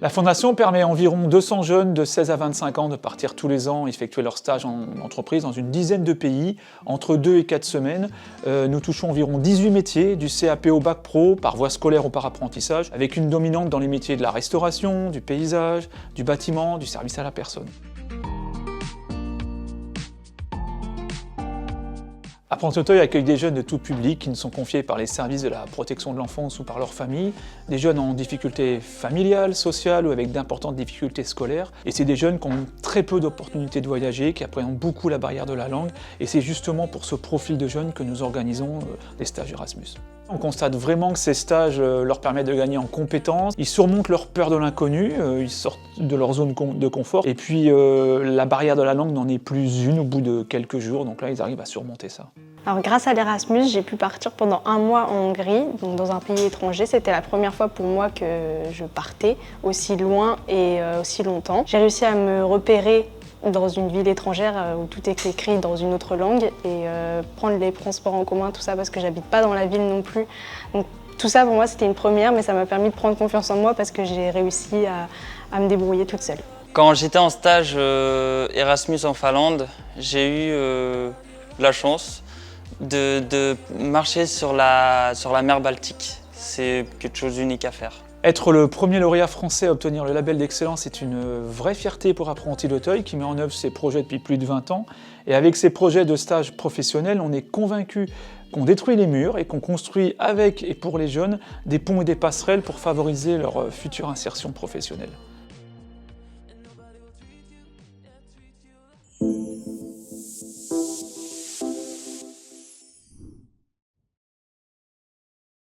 La Fondation permet à environ 200 jeunes de 16 à 25 ans de partir tous les ans effectuer leur stage en entreprise dans une dizaine de pays, entre 2 et 4 semaines. Nous touchons environ 18 métiers, du CAP au Bac Pro, par voie scolaire ou par apprentissage, avec une dominante dans les métiers de la restauration, du paysage, du bâtiment, du service à la personne. Apprenti Auteuil accueille des jeunes de tout public qui nous sont confiés par les services de la protection de l'enfance ou par leur famille, des jeunes en difficulté familiale, sociale ou avec d'importantes difficultés scolaires. Et c'est des jeunes qui ont très peu d'opportunités de voyager, qui appréhendent beaucoup la barrière de la langue. Et c'est justement pour ce profil de jeunes que nous organisons des stages Erasmus. On constate vraiment que ces stages leur permettent de gagner en compétences, ils surmontent leur peur de l'inconnu, ils sortent de leur zone de confort, et puis la barrière de la langue n'en est plus une au bout de quelques jours, donc là ils arrivent à surmonter ça. Alors grâce à l'Erasmus, j'ai pu partir pendant 1 mois en Hongrie, donc dans un pays étranger. C'était la première fois pour moi que je partais aussi loin et aussi longtemps. J'ai réussi à me repérer dans une ville étrangère où tout est écrit dans une autre langue et prendre les transports en commun, tout ça parce que j'habite pas dans la ville non plus. Donc tout ça pour moi c'était une première, mais ça m'a permis de prendre confiance en moi parce que j'ai réussi à me débrouiller toute seule. Quand j'étais en stage Erasmus en Finlande, j'ai eu la chance de marcher sur la mer Baltique. C'est quelque chose d'unique à faire. Être le premier lauréat français à obtenir le label d'excellence est une vraie fierté pour Apprenti d'Auteuil qui met en œuvre ses projets depuis plus de 20 ans. Et avec ses projets de stage professionnels, on est convaincu qu'on détruit les murs et qu'on construit avec et pour les jeunes des ponts et des passerelles pour favoriser leur future insertion professionnelle.